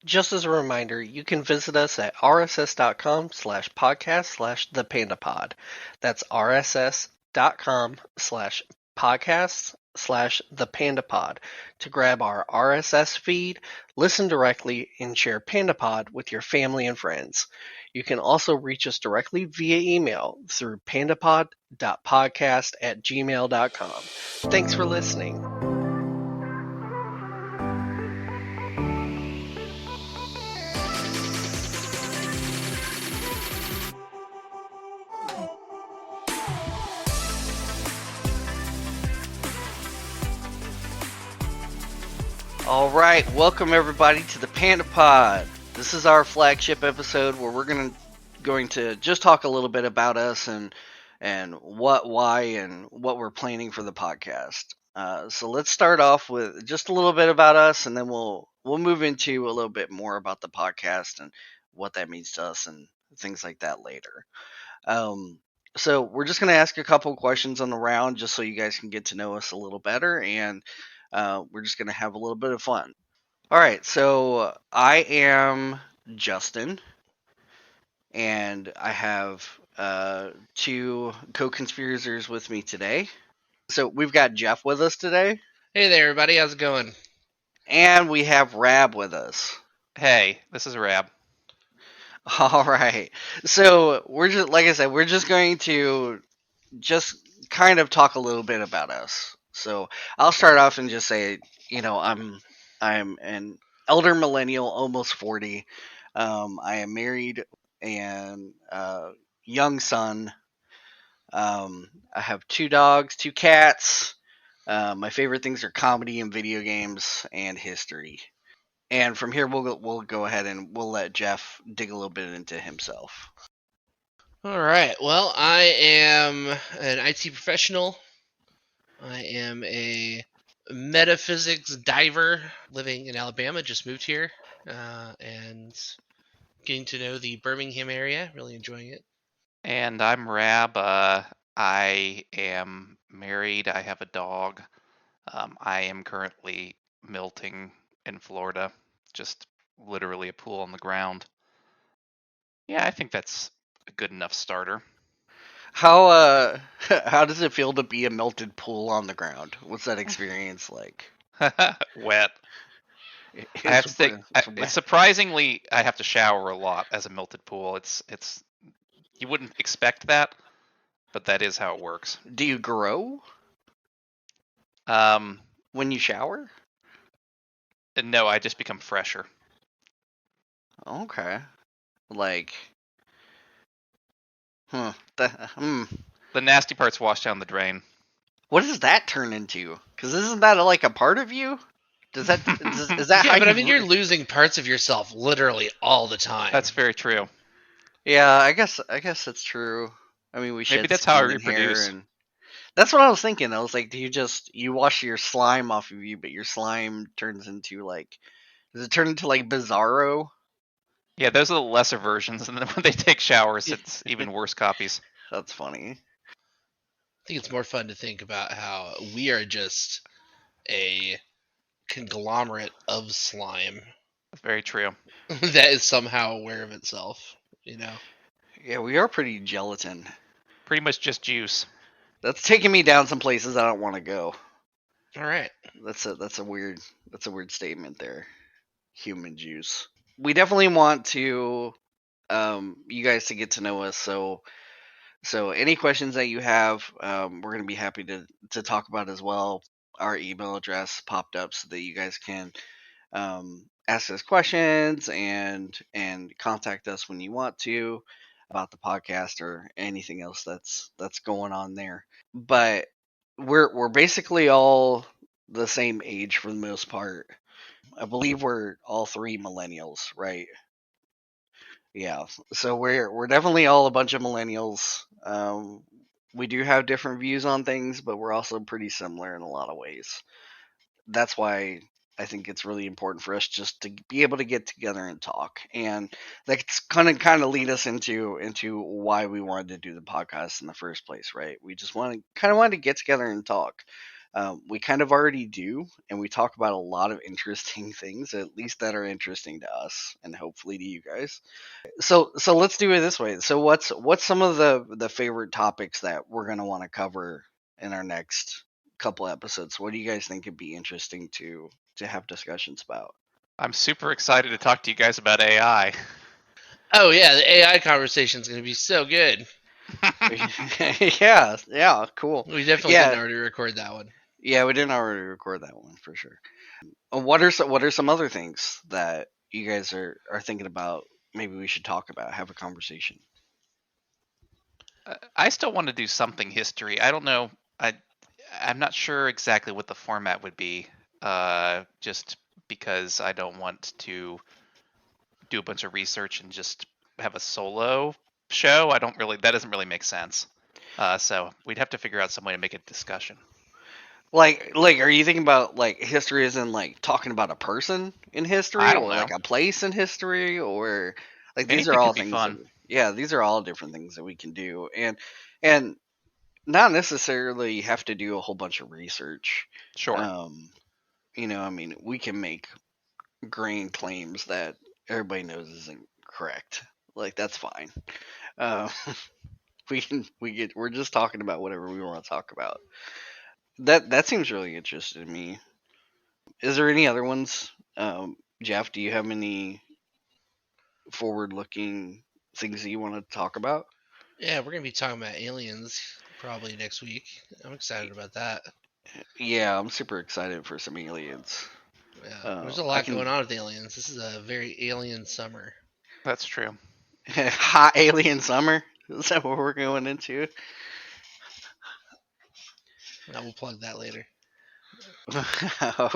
Just as a reminder, you can visit us at rss.com/podcast/thepandapod. That's rss.com/podcast/thepandapod to grab our RSS feed, listen directly, and share PandaPod with your family and friends. You can also reach us directly via email through pandapod.podcast@gmail.com. Thanks for listening. All right, welcome everybody to the Panda Pod. This is our flagship episode where we're going to just talk a little bit about us and what, why, and what we're planning for the podcast. So let's start off with just a little bit about us, and then we'll move into a little bit more about the podcast and what that means to us and things like that later. So we're just going to ask a couple questions on the round just so you guys can get to know us a little better, and we're just going to have a little bit of fun. All right, so I am Justin, and I have two co-conspirators with me today. So we've got Jeff with us today, Hey there, everybody. How's it going? and we have Rabb with us. Hey, this is Rabb. All right, so we're just like I said, we're just going to just kind of talk a little bit about us. So I'll start off and just say, I'm an elder millennial, almost 40. I am married and young son. I have two dogs, two cats. My favorite things are comedy and video games and history. And from here, we'll go ahead and we'll let Jeff dig a little bit into himself. All right. Well, I am an IT professional. I am a metaphysics diver living in Alabama. Just moved here and getting to know the Birmingham area. Really enjoying it. And I'm Rabb. I am married. I have a dog. I am currently milting in Florida. Just literally a pool on the ground. Yeah, I think that's a good enough starter. How how does it feel to be a melted pool on the ground? What's that experience like? Wet. I have It's to think. it's It's wet. surprisingly, I have to shower a lot as a melted pool. It's. You wouldn't expect that, but that is how it works. Do you grow Um, when you shower? no, I just become fresher. Okay, like, huh? The nasty parts wash down the drain. What does that turn into? Because isn't that like a part of you? Is that how Yeah, but I you? mean, you're losing parts of yourself literally all the time. That's very true. Yeah, I guess that's true. I mean, we Maybe shed that's how I skin and hair, reproduce. and that's what I was thinking. I was like, do you wash your slime off of you, but your slime turns into like, does it turn into like Bizarro? Yeah, those are the lesser versions, and then when they take showers, it's even worse copies. That's funny. I think it's more fun to think about how we are just a conglomerate of slime Very true. that is somehow aware of itself. You know. Yeah, we are pretty gelatin. Pretty much just juice. That's taking me down some places I don't want to go. All right. That's a weird statement there. Human juice. We definitely want to you guys to get to know us. So any questions that you have, we're gonna be happy to talk about as well. Our email address popped up so that you guys can ask us questions and contact us when you want to about the podcast or anything else that's going on there. But we're basically all the same age for the most part. I believe we're all three millennials, right? Yeah. So we're definitely all a bunch of millennials. We do have different views on things, but we're also pretty similar in a lot of ways. That's why I think it's really important for us just to be able to get together and talk, and that's kind of lead us into why we wanted to do the podcast in the first place, right? We just wanted to get together and talk. We kind of already do, and we talk about a lot of interesting things, at least that are interesting to us, and hopefully to you guys. So let's do it this way. So what's some of the favorite topics that we're gonna want to cover in our next couple episodes? What do you guys think would be interesting to have discussions about? I'm super excited to talk to you guys about AI. Oh yeah, the AI conversation is going to be so good. Yeah, cool. We definitely didn't Yeah, already record that one. yeah, we didn't already record that one for sure. What are some other things that you guys are thinking about? Maybe we should talk about, have a conversation. I still want to do something history. I don't know. I'm not sure exactly what the format would be. Just because I don't want to do a bunch of research and just have a solo show. I don't really. That doesn't really make sense. So we'd have to figure out some way to make it a discussion. Are you thinking about like history as in like talking about a person in I history, don't or know. like a place in history, or like these are Anything all could be things that fun. yeah, these are all different things that we can do, and not necessarily have to do a whole bunch of research. Sure. Um, I mean, we can make grand claims that everybody knows isn't correct. Like that's fine. Uh, we're just talking about whatever we want to talk about. That seems really interesting to me. Is there any other ones? Jeff, do you have any forward-looking things that you want to talk about? Yeah, we're going to be talking about aliens probably next week. I'm excited about that. Yeah, I'm super excited for some aliens. Yeah, there's a I lot can going on with aliens. This is a very alien summer. That's true. hot alien summer. Is that what we're going into? I will plug that later.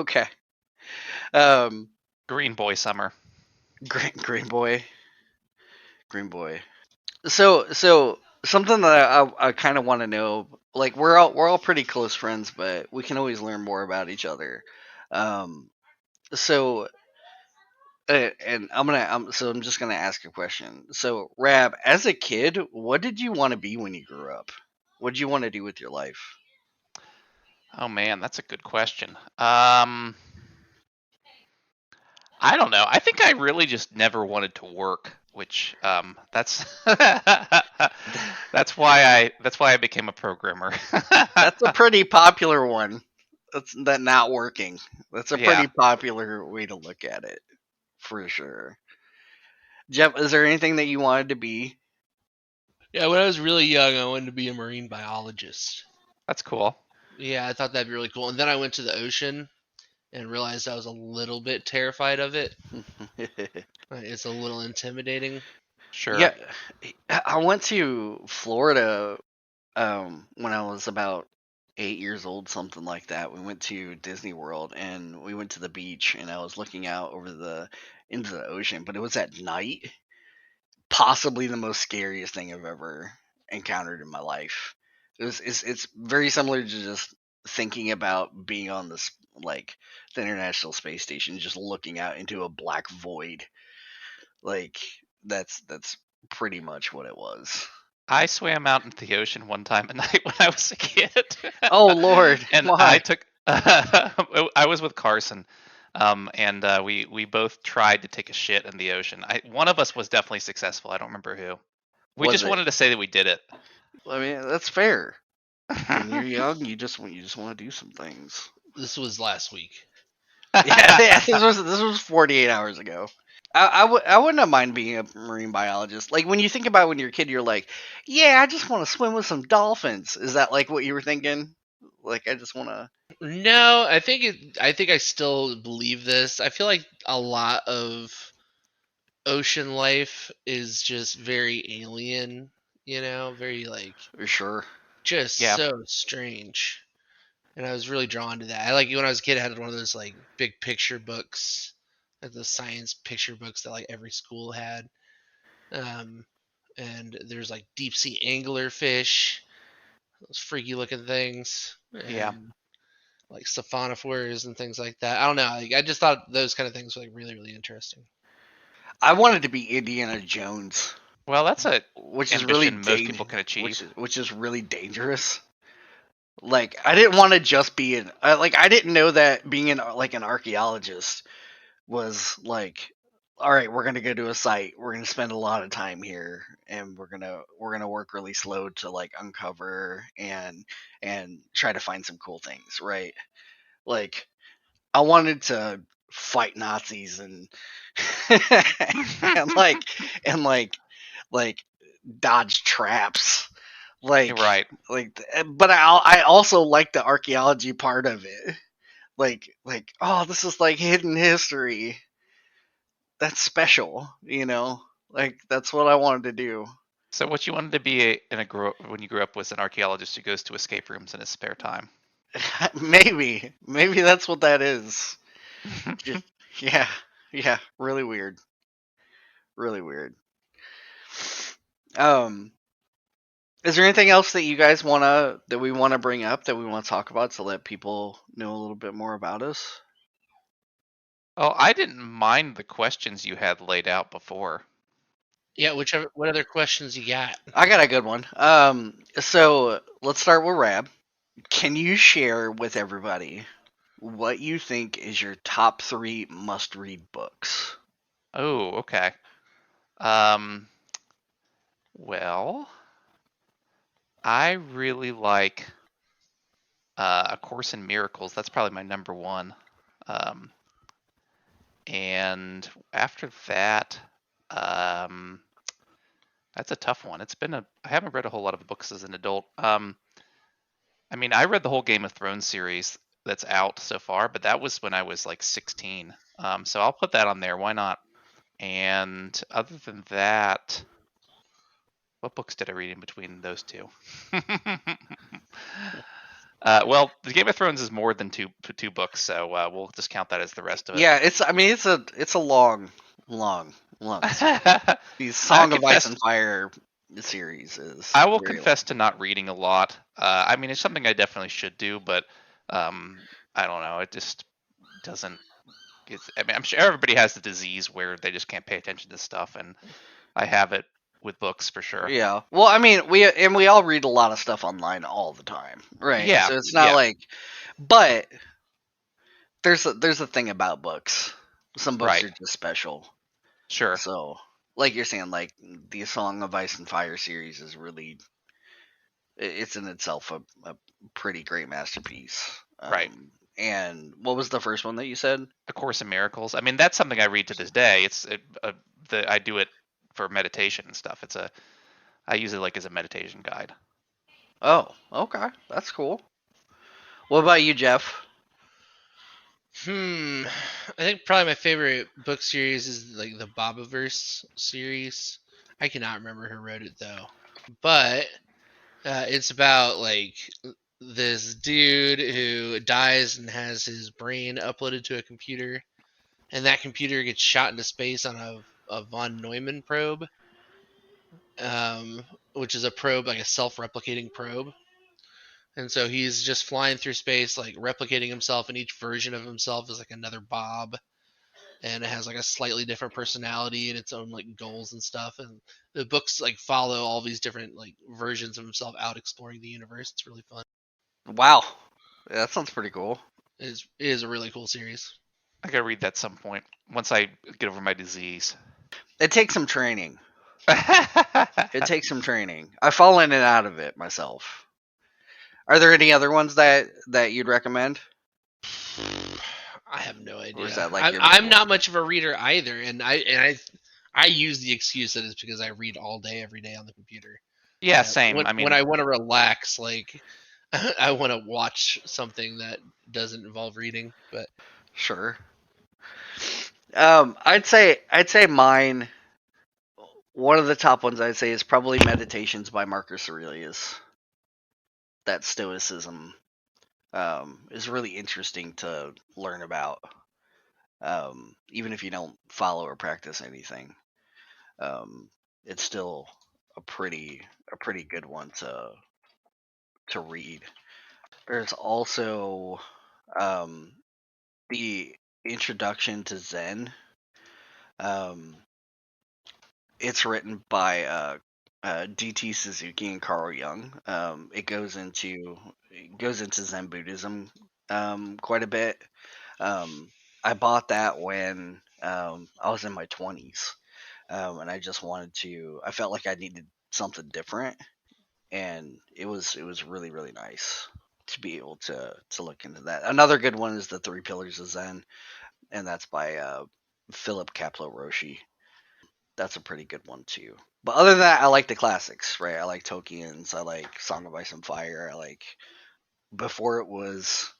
Okay. Um, Green Boy Summer. Green Boy, Green Boy. So something that I kind of want to know. Like we're all pretty close friends, but we can always learn more about each other. Um, so and I'm just gonna ask a question. So Rab, as a kid, what did you want to be when you grew up? What did you want to do with your life? Oh man, that's a good question. I don't know. I think I really just never wanted to work, which that's that's why I became a programmer. That's a pretty popular one. That's that not working. That's a Yeah. pretty popular way to look at it, for sure. Jeff, is there anything that you wanted to be? Yeah, when I was really young, I wanted to be a marine biologist. That's cool. Yeah, I thought that'd be really cool. And then I went to the ocean and realized I was a little bit terrified of it. It's a little intimidating. Sure. Yeah, I went to Florida when I was about 8 years old, something like that. We went to Disney World and we went to the beach, and I was looking out over the into the ocean, but it was at night. Possibly the most scariest thing I've ever encountered in my life. It's very similar to just thinking about being on this like the International Space Station, just looking out into a black void. Like that's pretty much what it was. I swam out into the ocean one time at night when I was a kid, Oh Lord, and I why? took. I was with Carson, and we both tried to take a shit in the ocean. One of us was definitely successful. I don't remember who. We Was just it? wanted to say that we did it. I mean, that's fair. When you're young, you just want to do some things. This was last week. Yeah, this was 48 hours ago. I wouldn't mind being a marine biologist. Like when you think about when you're a kid, you're like, yeah, I just want to swim with some dolphins. Is that like what you were thinking? Like I just want to. No, I think I still believe this. I feel like a lot of ocean life is just very alien, very like Sure. just Yeah, so strange. And I was really drawn to that. I like when I was a kid, I had one of those like big picture books, like the science picture books that like every school had. Um, and there's like deep sea anglerfish, those freaky looking things, yeah. and like siphonophores and things like that. I don't know. Like, I just thought those kind of things were like really, really interesting. I wanted to be Indiana Jones, Well, that's a which is really ambition most people can achieve. which is really dangerous. Like I didn't want to just be I didn't know that being an archaeologist was like, all right, we're gonna go to a site, we're gonna spend a lot of time here, and we're gonna work really slow to like uncover and try to find some cool things, right? Like I wanted to fight Nazis and and like and like dodge traps, like Right. but I also like the archaeology part of it, like oh, this is like hidden history. That's special, like that's what I wanted to do. So what you wanted to be when you grew up was an archaeologist who goes to escape rooms in his spare time. Maybe that's what that is. Just, yeah, yeah, really weird, really weird. um is there anything else that you guys want to bring up, that we want to talk about, to let people know a little bit more about us? Oh, I didn't mind the questions you had laid out before. Yeah, what other questions you got? I got a good one. So let's start with Rab. Can you share with everybody what you think is your top 3 must-read books? Oh, okay. Um, well, I really like A Course in Miracles. That's probably my number one. Um, and after that, um, that's a tough one. I haven't read a whole lot of books as an adult. I mean, I read the whole Game of Thrones series that's out so far, but that was when I was like 16. So I'll put that on there. Why not? And other than that, what books did I read in between those two? Well, the Game of Thrones is more than two books, so we'll just count that as the rest of it. Yeah, it's a long series. The I Song of Ice confess, and Fire series is I will very confess long. to not reading a lot. I mean, it's something I definitely should do, but I don't know. It just doesn't. I mean, I'm sure everybody has the disease where they just can't pay attention to stuff, and I have it with books for sure. Yeah. Well, I mean, we all read a lot of stuff online all the time, right? Yeah, So it's not yeah, like, but there's a thing about books. Some books right, are just special. sure, So, like you're saying, like the Song of Ice and Fire series is really, it's in itself a pretty great masterpiece. right. And what was the first one that you said? A Course in Miracles. I mean, that's something I read to this day. I do it for meditation and stuff. I use it like as a meditation guide. Oh, okay, that's cool. What about you, Jeff? I think probably my favorite book series is like the Bobaverse series. I cannot remember who wrote it though, but it's about like this dude who dies and has his brain uploaded to a computer, and that computer gets shot into space on a von Neumann probe, um, which is a probe like a self-replicating probe. And so he's just flying through space, like replicating himself, and each version of himself is like another Bob, and it has like a slightly different personality and its own like goals and stuff. And the books like follow all these different like versions of himself out exploring the universe. It's really fun. Wow, yeah, that sounds pretty cool. It is a really cool series. I gotta read that some point once I get over my disease. It takes some training. It takes some training. I've fallen in and out of it myself. Are there any other ones that you'd recommend, I have no or is idea. that like your main I'm one? not much of a reader either, and I use the excuse that it's because I read all day every day on the computer. Yeah, same. I When mean, I want to relax, like I want to watch something that doesn't involve reading. But Sure. I'd say mine. One of the top ones I'd say is probably Meditations by Marcus Aurelius. That Stoicism is really interesting to learn about, even if you don't follow or practice anything. Um, it's still a pretty good one to read. There's also um, the Introduction to Zen. Um, it's written by DT Suzuki and Carl Jung. It goes into Zen Buddhism quite a bit. I bought that when I was in my 20s, and I just wanted to. I felt like I needed something different, and it was really really nice to be able to look into that. Another good one is the Three Pillars of Zen, and that's by Philip Kapleau Roshi. That's a pretty good one too. But other than that, I like the classics, right? I like Tolkien's. I like Song of Ice and Fire. I like before it was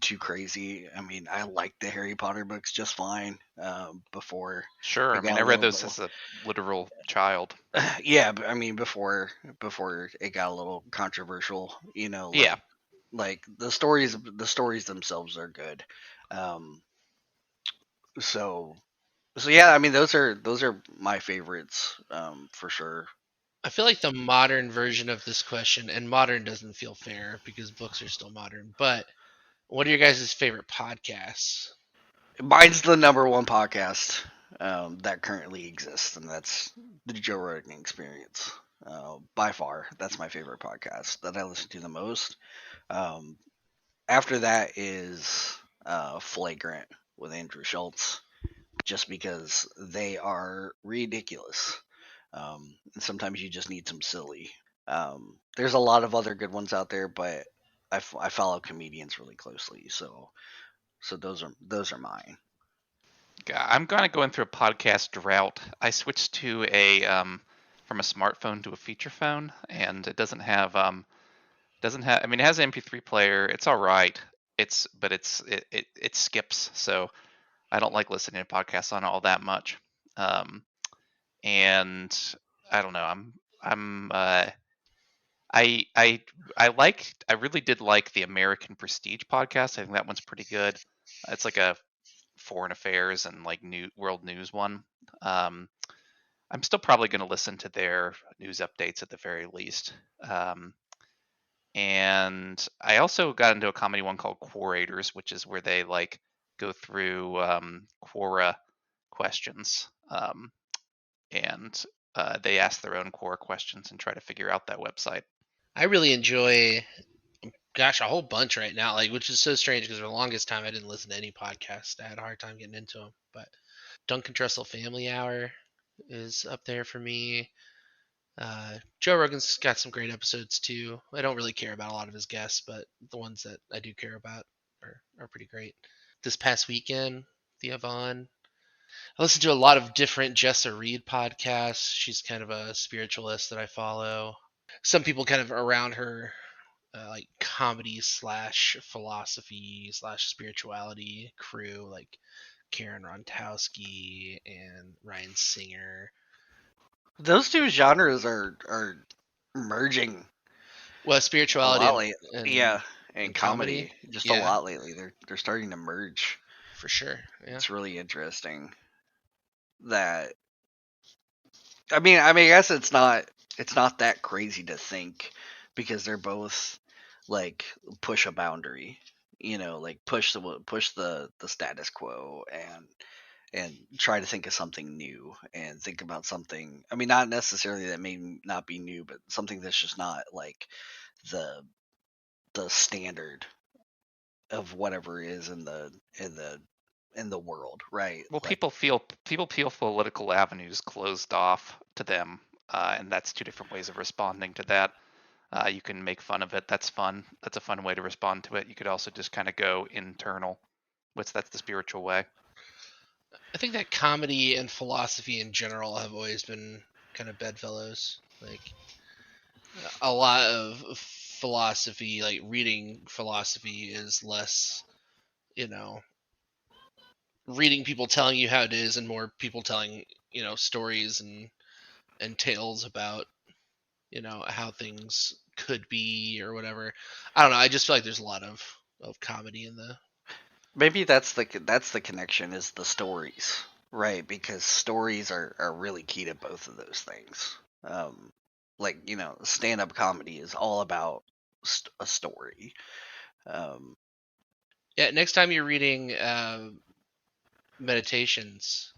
too crazy. I mean, I liked the Harry Potter books just fine. Before Sure. it I mean, got I a read little those bit, as a literal child. yeah. But I mean, before it got a little controversial, Yeah. like the stories themselves are good. Um, so so yeah, I mean, those are my favorites, for sure. I feel like the modern version of this question, and modern doesn't feel fair because books are still modern, but what are your guys' favorite podcasts? Mine's the number one podcast that currently exists, and that's the Joe Rogan Experience. By far, that's my favorite podcast that I listen to the most. Um, After that is Flagrant with Andrew Schultz, just because they are ridiculous. And sometimes you just need some silly. There's a lot of other good ones out there, but I follow comedians really closely, so those are mine. I'm kind of going through a podcast drought. I switched to a from a smartphone to a feature phone, and it doesn't have. I mean, it has an MP3 player. It's all right. It skips, so I don't like listening to podcasts on it all that much. Um, and I don't know. I'm I I really did like the American Prestige podcast. I think that one's pretty good. It's like a foreign affairs and like new world news one. Um, I'm still probably going to listen to their news updates at the very least. Um, and I also got into a comedy one called Quarators, which is where they like go through Quora questions, and they ask their own Quora questions and try to figure out that website. I really enjoy, gosh, a whole bunch right now, like which is so strange because for the longest time I didn't listen to any podcast. I had a hard time getting into them, but Duncan Trussell Family Hour is up there for me. Joe Rogan's got some great episodes too. I don't really care about a lot of his guests, but the ones that I do care about are pretty great. This past weekend, Thea Vaughn. I listen to a lot of different Jessa Reed podcasts. She's kind of a spiritualist that I follow. Some people kind of around her, like comedy slash philosophy slash spirituality crew, like Karen Rontowski and Ryan Singer. Those two genres are merging Well, a spirituality lot and lately. and, Yeah, and and comedy. comedy just a Yeah, lot lately. They're starting to merge. for sure. Yeah. It's really interesting that I guess it's not that crazy to think because they're both like push a boundary, like push the status quo and try to think of something new and think about something. I mean, not necessarily that may not be new, but something that's just not like the the standard of whatever is in the world, right? Well, Like people feel political avenues closed off to them, and that's two different ways of responding to that. You can make fun of it. That's fun. That's a fun way to respond to it. You could also just kind of go internal. That's the spiritual way. I think that comedy and philosophy in general have always been kind of bedfellows. Like a lot of philosophy, like reading philosophy is less, you know, reading people telling you how it is and more people telling, stories and tales about, how things could be or whatever. I don't know. I just feel like there's a lot of comedy in the. maybe that's the connection is the stories, right? Because stories are really key to both of those things. Like stand-up comedy is all about a story. Um, Yeah, next time you're reading meditations,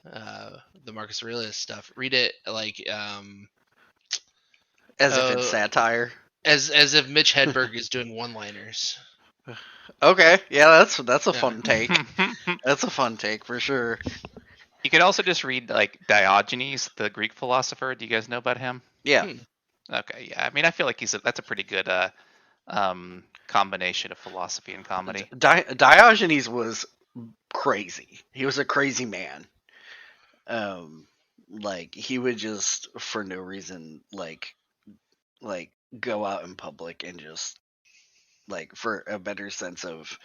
the Marcus Aurelius stuff, read it like As if it's satire. As if Mitch Hedberg is doing one-liners. Okay, yeah, that's a Yeah. fun take. That's a fun take for sure. You could also just read like Diogenes, the Greek philosopher. Do you guys know about him? Yeah, Okay, yeah. I mean, I feel like that's a pretty good combination of philosophy and comedy. Diogenes was crazy. He was a crazy man. Like he would just for no reason like go out in public and just like for a better sense of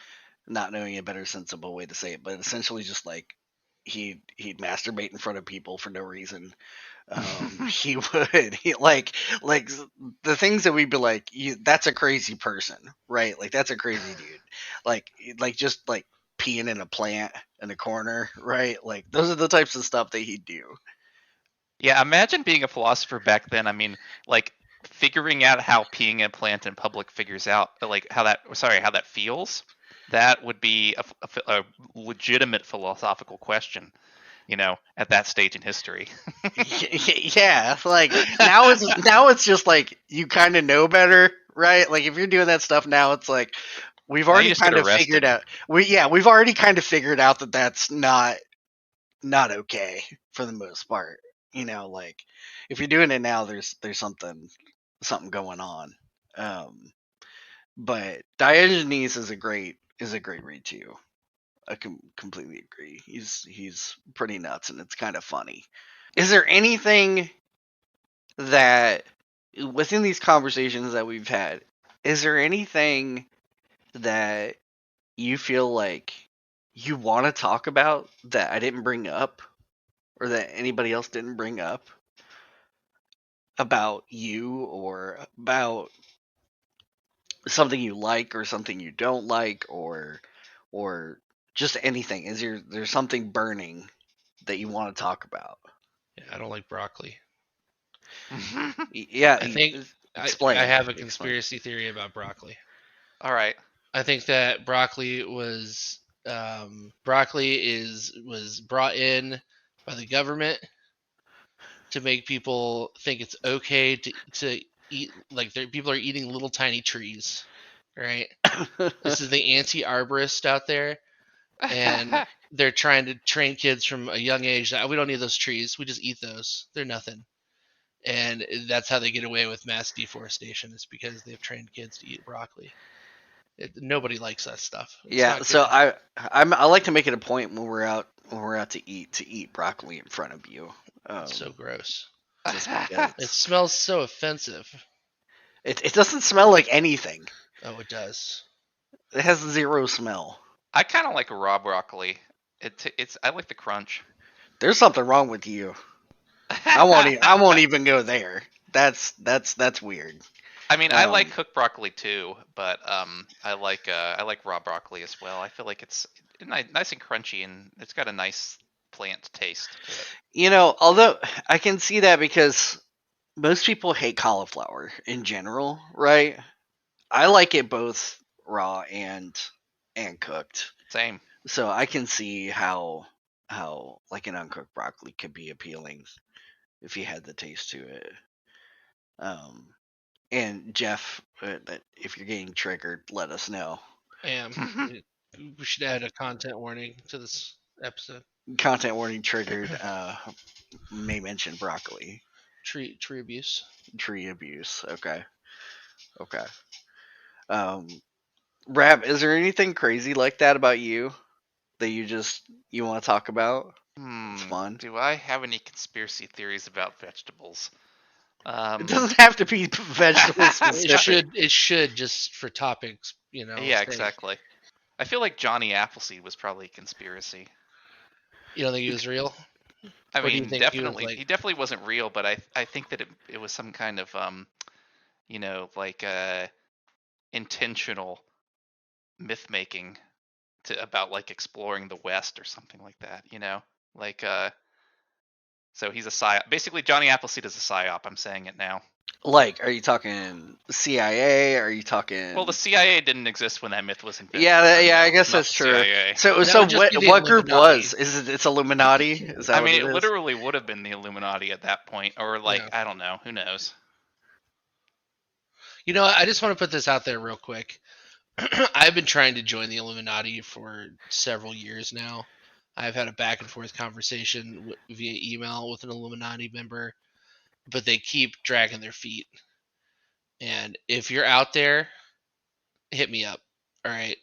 not knowing a better sensible way to say it, but essentially just like he'd masturbate in front of people for no reason. He would like the things that we'd be like, that's a crazy person, right? Like that's a crazy dude. Like just like peeing in a plant in a corner, right? Like those are the types of stuff that he'd do. Yeah, imagine being a philosopher back then. I mean, like figuring out how peeing in a plant in public figures out, like how that feels. That would be a legitimate philosophical question, at that stage in history. Yeah, like now it's just like you kind of know better, right? Like if you're doing that stuff now, it's like we've Now you already just get kind of figured arrested. out. We've already kind of figured out that that's not okay for the most part. Like if you're doing it now, there's something going on. Um, but Diogenes is a great read too. I completely agree. He's pretty nuts, and it's kind of funny. Is there anything that within these conversations that we've had, is there anything that you feel like you want to talk about that I didn't bring up or that anybody else didn't bring up about you or about something you like or something you don't like or just anything? Is there something burning that you want to talk about? Yeah, I don't like broccoli. Yeah, I think explain. I have a Explain. conspiracy theory about broccoli. All right. I think that broccoli was was brought in by the government to make people think it's okay to eat, like people are eating little tiny trees, right? This is the anti-arborist out there, and they're trying to train kids from a young age that we don't need those trees, we just eat those, they're nothing. And that's how they get away with mass deforestation, is because they've trained kids to eat broccoli. Nobody likes that stuff. It's Yeah, not so good. I like to make it a point when we're out to eat broccoli in front of you. It's so gross. Just because It smells so offensive. it doesn't smell like anything. Oh, it does. It has zero smell. I kind of like raw broccoli. I like the crunch. There's something wrong with you. I won't even go there. That's weird. I mean, I like cooked broccoli too, but I like raw broccoli as well. I feel like it's nice and crunchy, and it's got a nice plant taste to it. Although I can see that because most people hate cauliflower in general, right? I like it both raw and cooked. Same. So I can see how like an uncooked broccoli could be appealing if you had the taste to it. And Jeff, if you're getting triggered, let us know. I am. We should add a content warning to this episode. Content warning triggered. May mention broccoli. Tree abuse. Tree abuse. Okay. Rabb, is there anything crazy like that about you that you want to talk about? It's fun. Do I have any conspiracy theories about vegetables? It doesn't have to be vegetable specific. It should just for topics, Yeah, exactly. I feel like Johnny Appleseed was probably a conspiracy. You don't think he was real? I mean, definitely. He definitely wasn't real, but I think that it was some kind of intentional myth making about like exploring the West or something like that. So he's a psyop. Basically, Johnny Appleseed is a psyop. I'm saying it now. Like, are you talking CIA? Are you talking? Well, the CIA didn't exist when that myth was invented. Yeah, I guess that's true. CIA. So what group was? Is it? It's Illuminati? Is that? I mean, it literally would have been the Illuminati at that point, or I don't know. Who knows? You know, I just want to put this out there real quick. I've been trying to join the Illuminati for several years now. I've had a back and forth conversation via email with an Illuminati member, but they keep dragging their feet. And if you're out there, hit me up. All right.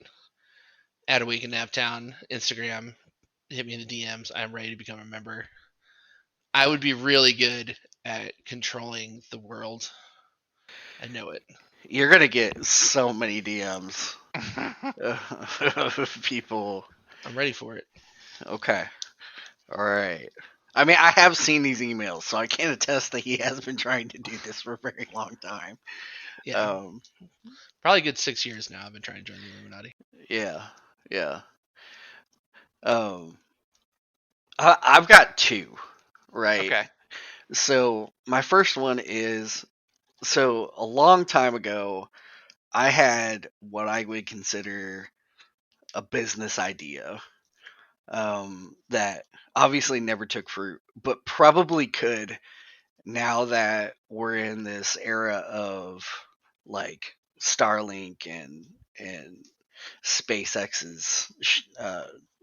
At a week in Naptown, Instagram, hit me in the DMs. I'm ready to become a member. I would be really good at controlling the world. I know it. You're gonna get so many DMs of people. I'm ready for it. Okay, all right. I mean, I have seen these emails, so I can attest that he has been trying to do this for a very long time. Yeah. Probably a good 6 years now. I've been trying to join the Illuminati. Yeah, yeah. Um, I've got two, right? Okay. So my first one is, so a long time ago, I had what I would consider a business idea, that obviously never took fruit, but probably could now that we're in this era of like Starlink and SpaceX's,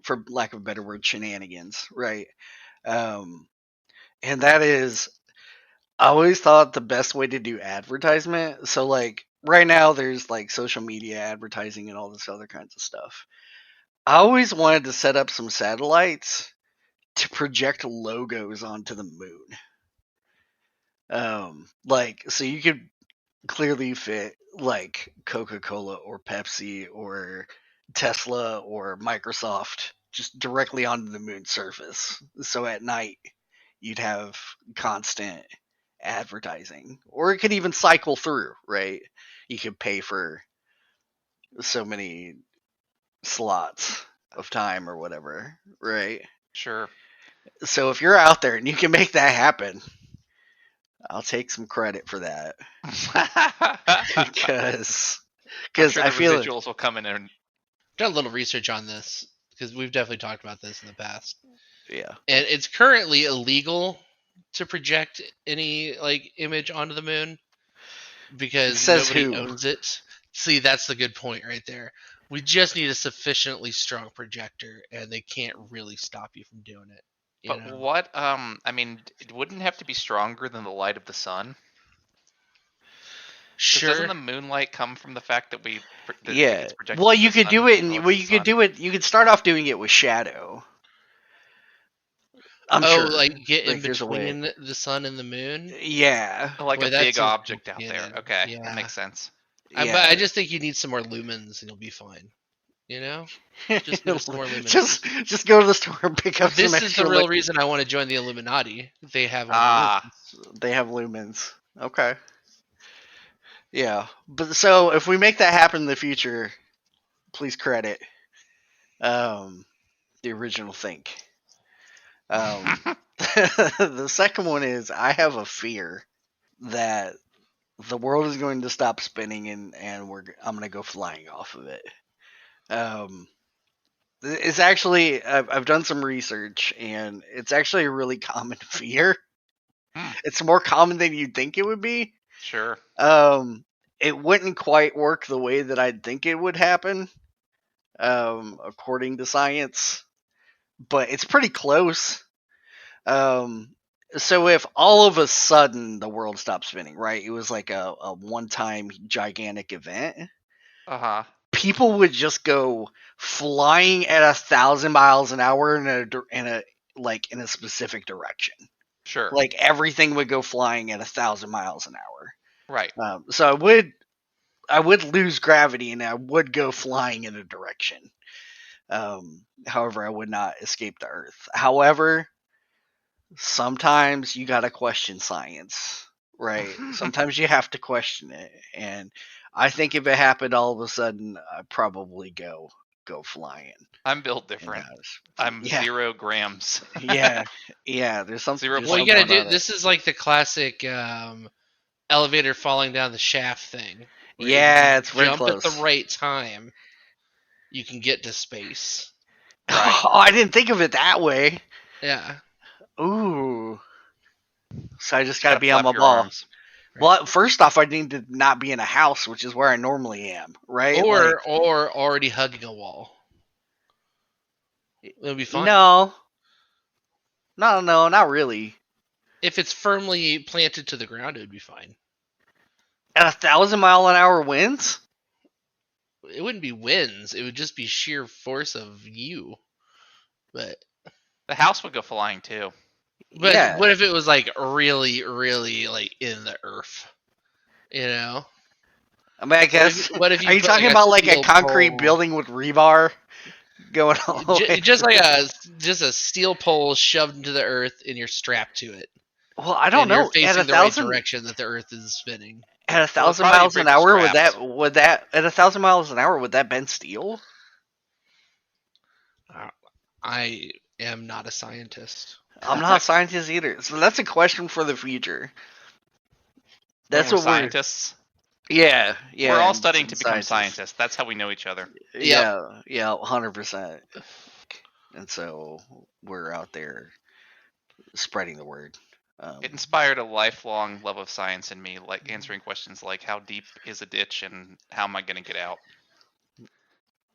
for lack of a better word, shenanigans, right? Um, and that is, I always thought the best way to do advertisement. So like right now, there's like social media advertising and all this other kinds of stuff. I always wanted to set up some satellites to project logos onto the moon. Like so you could clearly fit like Coca-Cola or Pepsi or Tesla or Microsoft just directly onto the moon's surface. So at night you'd have constant advertising. Or it could even cycle through, right? You could pay for so many slots of time or whatever, right? Sure. So if you're out there and you can make that happen, I'll take some credit for that. because I'm sure I the feel residuals will come in and Done a little research on this because we've definitely talked about this in the past. yeah. And it's currently illegal to project any like image onto the moon because Says nobody who? owns it. See, that's the good point right there. We just need a sufficiently strong projector, and they can't really stop you from doing it. You but know, what I mean, it wouldn't have to be stronger than the light of the sun. Because doesn't sure. the moonlight come from the fact that it Yeah. gets projected Well, to you the could sun do because it, of the and light well, of the you could sun? do it. You could start off doing it with shadow. I'm Oh, sure. like get in Like there's a way. between the sun and the moon. Yeah. Like Boy, a that big seems object out there. complicated. Okay, that Yeah, makes sense. but I Yeah. just think you need some more lumens, and you'll be fine. You know, just give us some more lumens. just go to the store and pick up some This is the extra. real reason I want to join the Illuminati. They have all the Ah, lumens. They have lumens. Okay. Yeah. But so if we make that happen in the future, please credit the original think. Um, the second one is I have a fear that the world is going to stop spinning and I'm going to go flying off of it. Um, it's actually I've done some research and it's actually a really common fear. hmm, It's more common than you'd think it would be. sure. Um, it wouldn't quite work the way that I'd think it would happen, according to science, but it's pretty close. Um, so if all of a sudden the world stopped spinning, right? It was like a one-time gigantic event. Uh huh. People would just go flying at 1,000 miles an hour in a specific direction. Sure. Like everything would go flying at 1,000 miles an hour. Right. So I would lose gravity and I would go flying in a direction. However, I would not escape the Earth. However, sometimes you gotta question science, right? Sometimes you have to question it, and I think if it happened all of a sudden, I'd probably go flying. I'm built And different. I was, I'm yeah, 0 grams. yeah, yeah. There's something. 0 There's Well, you point something gotta one. do. about it. This is like the classic elevator falling down the shaft thing, where if you Yeah, it's very jump at the close. right time, you can get to space. Right. Oh, I didn't think of it that way. Yeah, Ooh, so I just Just gotta gotta be on flap my your ball. arms. Well, first off, I need to not be in a house, which is where I normally am, right? Like, Or already hugging a wall. It'll be fine. no, no, not really. If it's firmly planted to the ground, it would be fine. At 1,000-mile-an-hour winds? It wouldn't be winds. It would just be sheer force of you. But The house would go flying too. Yeah. what if it was like really, really like in the earth? You know. I mean, I guess. What if you Are you put, talking like, about a like a steel concrete pole, building with rebar going all the way just like through? a steel pole shoved into the earth, and you're strapped to it, Well, I don't and you're know. At a facing the right thousand direction that the earth is spinning? at a Well, it'd thousand probably miles an break the hour straps. would that at 1,000 miles an hour would that bend steel? I am not a scientist. I'm not a scientist either, so that's a question for the future. When That's we're what scientists, yeah, we're all and studying to become scientists. scientists. That's how we know each other. Yep. Yeah, 100%. And so we're out there spreading the word. It inspired a lifelong love of science in me, like answering questions like how deep is a ditch and how am I going to get out?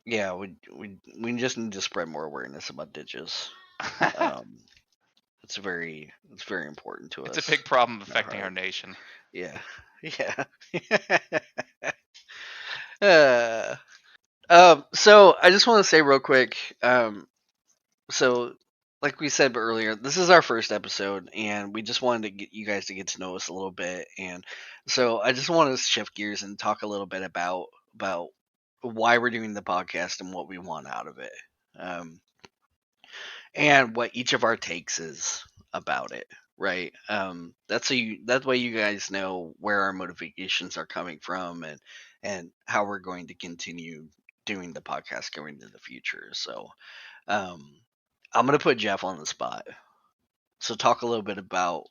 Yeah, we just need to spread more awareness about ditches. It's very important to It's us. a big problem in affecting our heart. nation. Yeah, yeah. uh, so I just want to say real quick. So like we said earlier, this is our first episode, and we just wanted to get you guys to get to know us a little bit. And so I just want to shift gears and talk a little bit about why we're doing the podcast and what we want out of it. Um, and what each of our takes is about it, right? That way you guys know where our motivations are coming from, and how we're going to continue doing the podcast going into the future. So um I'm gonna put Jeff on the spot, so talk a little bit about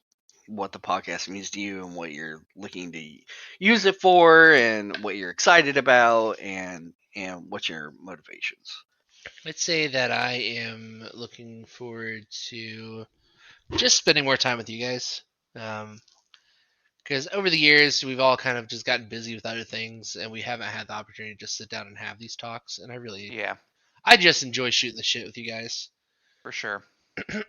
what the podcast means to you and what you're looking to use it for, and what you're excited about, and what's your motivations. I'd say that I am looking forward to just spending more time with you guys. Because over the years, we've all kind of just gotten busy with other things, and we haven't had the opportunity to just sit down and have these talks. And Yeah, I just enjoy shooting the shit with you guys. for sure.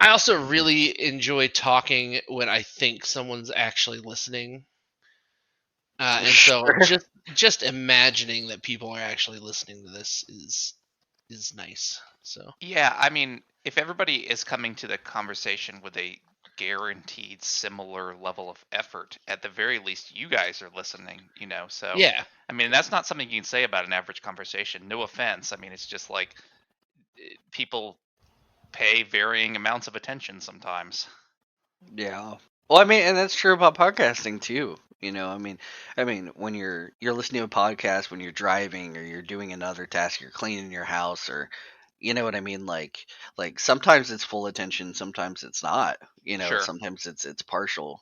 I also really enjoy talking when I think someone's actually listening. And so Sure. just imagining that people are actually listening to this is nice. So Yeah, I mean, if everybody is coming to the conversation with a guaranteed similar level of effort, at the very least, you guys are listening, So, yeah, I mean, that's not something you can say about an average conversation. No offense. I mean, it's just like people pay varying amounts of attention sometimes. Yeah. Well, I mean, and that's true about podcasting too. I mean, when you're listening to a podcast when you're driving, or you're doing another task, you're cleaning your house, or you know what I mean. Like sometimes it's full attention, sometimes it's not. Sure. Sometimes it's partial.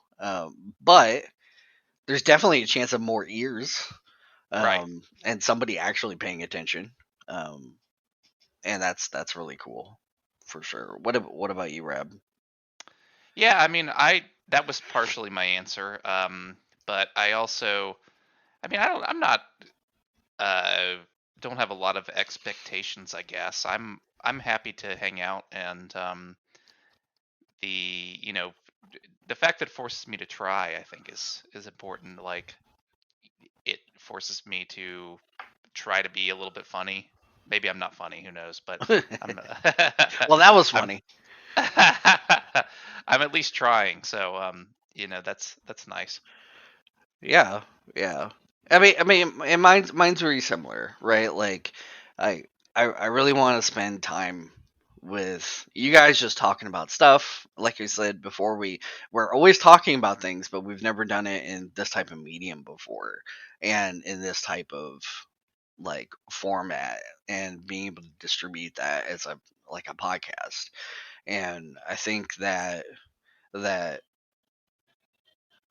But there's definitely a chance of more ears, Right. and somebody actually paying attention. Um, and that's really cool, for sure. What about you, Rab? Yeah, I mean, I that was partially my answer. But I also, I mean, I'm not uh don't have a lot of expectations, I guess. I'm happy to hang out, and the you know the fact that it forces me to try, I think, is important. Like, it forces me to try to be a little bit funny. Maybe I'm not funny, who knows, but I'm Well, that was I'm funny. I'm at least trying. So that's nice. Yeah, yeah. I mean, and mine's very similar, right? Like, I I really want to spend time with you guys, just talking about stuff. Like I said before, we're always talking about things, but we've never done it in this type of medium before, and in this type of like format, and being able to distribute that as a podcast. And I think that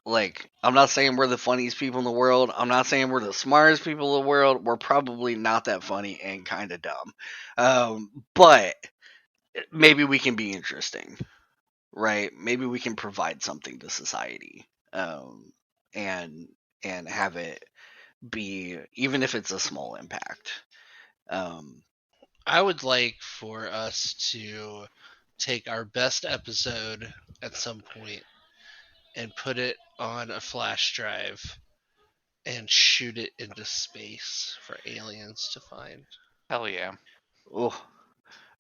like, I'm not saying we're the funniest people in the world. I'm not saying we're the smartest people in the world. We're probably not that funny and kind of dumb. But maybe we can be interesting, right? Maybe we can provide something to society. and have it be, even if it's a small impact. I would like for us to take our best episode at some point and put it on a flash drive and shoot it into space for aliens to find. Hell yeah. Oh,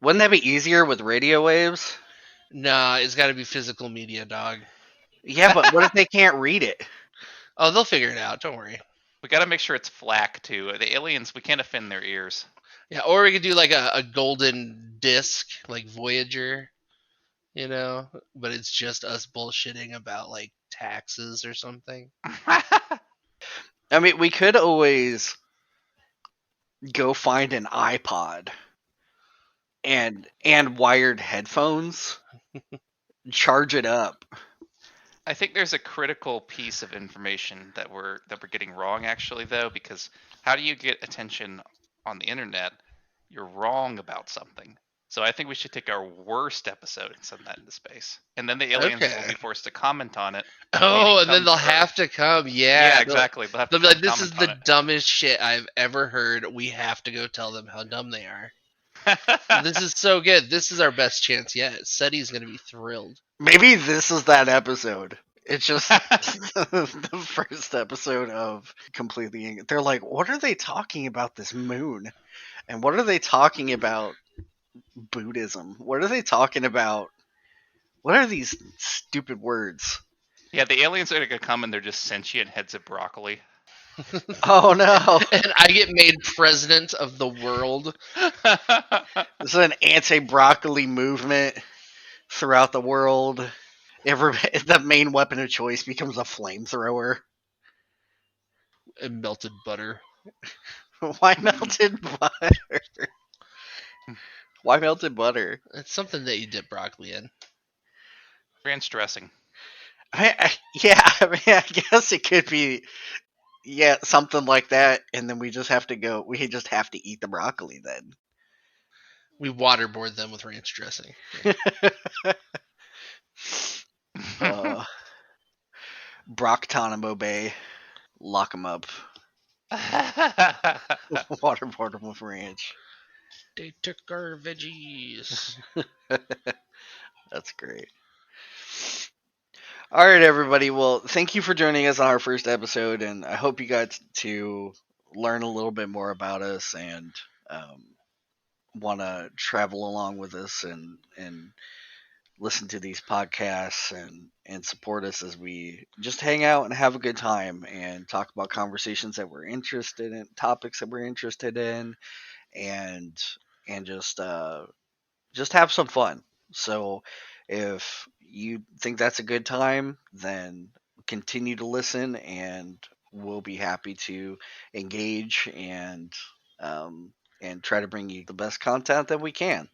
wouldn't that be easier with radio waves? Nah, it's got to be physical media, dog. Yeah, but what if they can't read it? Oh, they'll figure it out. Don't worry. We got to make sure it's flak too. The aliens, we can't offend their ears. Yeah, or we could do like a golden disc, like Voyager, but it's just us bullshitting about like taxes or something. I mean, we could always go find an iPod and wired headphones, charge it up. I think there's a critical piece of information that we're getting wrong actually though, because how do you get attention on the internet? You're wrong about something. So I think we should take our worst episode and send that into space. And then the aliens Okay. will be forced to comment on it. Oh, and then come they'll to have to come. Yeah, Yeah, exactly. They'll have to They'll be like, "This comment is on the it." dumbest shit I've ever heard. We have to go tell them how dumb they are." This is so good. This is our best chance yet. SETI's gonna be thrilled. Maybe this is that episode. It's just the first episode of Completely. They're like, what are they talking about this moon? And what are they talking about Buddhism? What are they talking about? What are these stupid words? Yeah, the aliens are gonna come and they're just sentient heads of broccoli. Oh no. And I get made president of the world. This is an anti-broccoli movement throughout the world. The main weapon of choice becomes a flamethrower. And melted butter. Why melted butter? Why melted butter? It's something that you dip broccoli in. Ranch dressing. I guess it could be, something like that, and then we just have to eat the broccoli then. We waterboard them with ranch dressing. Brocktonimo Bay. Lock them up. Waterboard them with ranch. They took our veggies. That's great. All right, everybody. Well, thank you for joining us on our first episode, and I hope you got to learn a little bit more about us and want to travel along with us and listen to these podcasts and support us as we just hang out and have a good time and talk about conversations that we're interested in, topics that we're interested in, and just have some fun. So if you think that's a good time, then continue to listen, and we'll be happy to engage and try to bring you the best content that we can.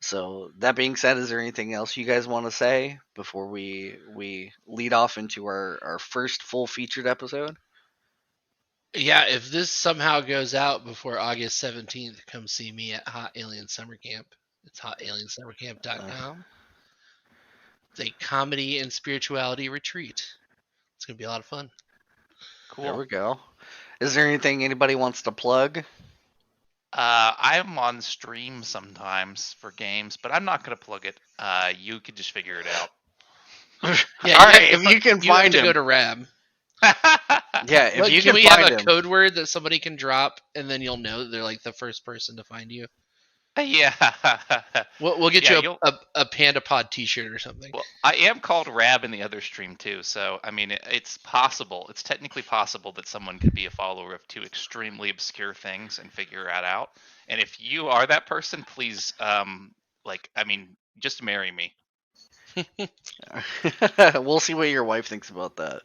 So that being said, is there anything else you guys want to say before we lead off into our first full featured episode? Yeah, if this somehow goes out before August 17th, come see me at Hot Alien Summer Camp. It's hotaliensummercamp.com. It's a comedy and spirituality retreat. It's going to be a lot of fun. Cool. There we go. Is there anything anybody wants to plug? I'm on stream sometimes for games, but I'm not going to plug it. You can just figure it out. Yeah, all right, if you can you have find to him. go to Rabb. Yeah, if you can we find have a him. code word that somebody can drop, and then you'll know that they're like the first person to find you? Yeah. We'll get Yeah, you a Panda Pod T-shirt or something. Well, I am called Rabb in the other stream too, so I mean, it's possible. It's technically possible that someone could be a follower of two extremely obscure things and figure that out. And if you are that person, please, just marry me. We'll see what your wife thinks about that.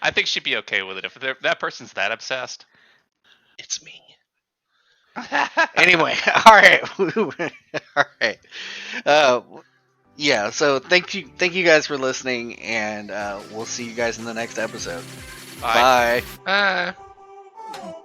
I think she'd be okay with it if that person's that obsessed. It's me. Anyway, all right. All right. Yeah, so thank you guys for listening, and we'll see you guys in the next episode. Bye. Bye. Bye.